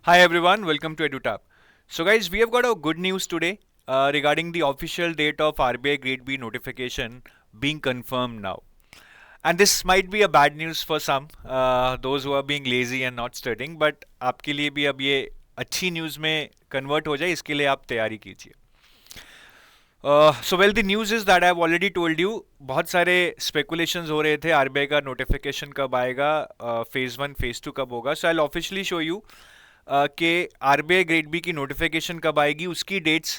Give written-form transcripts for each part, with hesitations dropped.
Hi everyone, welcome to EduTap. So guys, we have got a good news today regarding the official date of RBI Grade B notification being confirmed now. And this might be a bad news for some, those who are being lazy and not studying, but आपके लिए भी अब ये अच्छी news में convert हो जाए इसके लिए आप तैयारी कीजिए. So the news is that I've already told you बहुत सारे speculations हो रहे थे आरबीआई का notification कब आएगा, phase 1 phase 2 कब होगा. So I'll officially show you कि आरबीआई ग्रेड बी की नोटिफिकेशन कब आएगी उसकी dates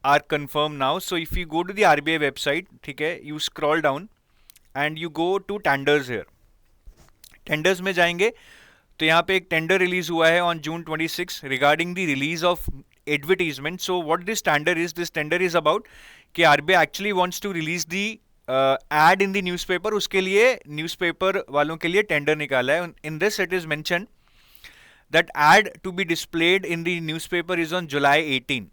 are confirm now. So if you go to the RBI website, ठीक है, you scroll down and you go to tenders here. Tenders में जाएंगे तो यहाँ पे एक टेंडर रिलीज हुआ है on June 26 regarding the release of advertisement. So what this tender is about कि RBI actually wants to release the ad in the newspaper. उसके लिए न्यूज़पेपर वालों के लिए टेंडर निकाला है. In this it is mention that ad to be displayed in the newspaper is on July 18.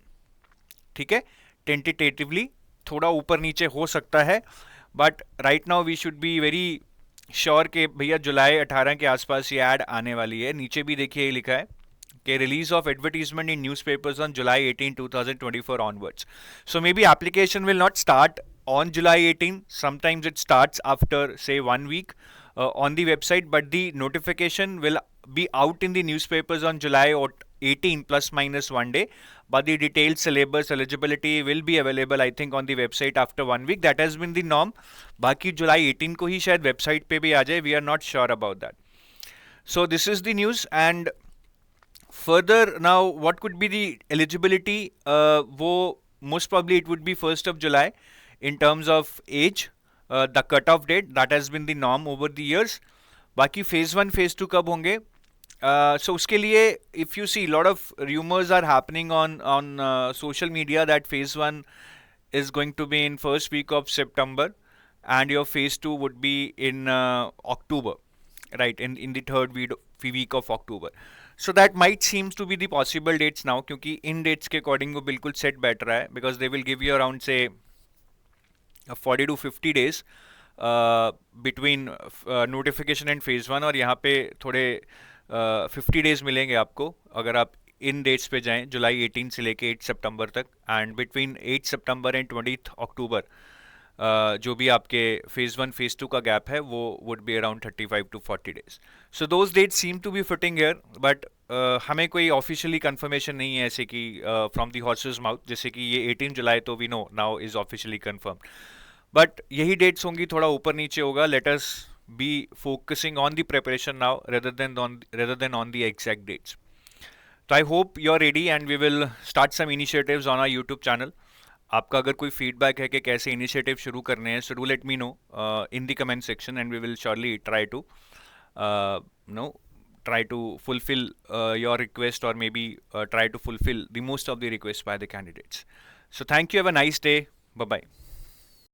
ठीक है, टेंटेटिवली थोड़ा ऊपर नीचे हो सकता है, but right now we should be very sure कि भैया जुलाई 18 के आसपास ये ऐड आने वाली है. नीचे भी देखिए ये लिखा है कि release of advertisement in newspapers on July 18 2024 onwards. So maybe application will not start on July 18. Sometimes it starts after say 1 week on the website, but the notification will be out in the newspapers on July 18 plus minus 1 day, but the detailed syllabus eligibility will be available I think on the website after 1 week. That has been the norm. बाकी July 18 को ही शायद website पे भी आ जाए. We are not sure about that. So this is the news. And further now what could be the eligibility, वो most probably it would be 1st of July in terms of age, the cutoff date. That has been the norm over the years. बाकी phase 1 phase 2 कब होंगे? So उसके लिए if you see lot of rumors are happening on social media that phase 1 is going to be in first week of September and your phase 2 would be in October, right, in the third week of October. So that might seems to be the possible dates now क्योंकि इन dates के according वो बिल्कुल set बैठ रहा है because they will give you around say 40 to 50 days between notification and phase 1. और यहाँ पे थोड़े 50 डेज मिलेंगे आपको अगर आप इन डेट्स पे जाएं जुलाई 18 से लेके 8 सितंबर तक. एंड बिटवीन 8 सितंबर एंड 20 अक्टूबर जो भी आपके फेज़ 1 फेज़ 2 का गैप है वो would be around 35 to 40 days. So those dates seem to be fitting here, but हमें कोई ऑफिशियली कंफर्मेशन नहीं है ऐसे कि फ्रॉम दी हॉर्सेस माउथ जैसे कि ये 18 जुलाई तो we know now is officially confirm. But यही डेट्स होंगी, थोड़ा ऊपर नीचे होगा. Let us be focusing on the preparation now rather than on the exact dates. तो I hope you are ready and we will start some initiatives on our YouTube channel. आपका अगर कोई फीडबैक है कि कैसे इनिशिएटिव शुरू करने हैं, so do let me know in the comment section and we will surely try to try to fulfill your request, or maybe try to fulfill the most of the requests by the candidates. So thank you, have a nice day, bye bye.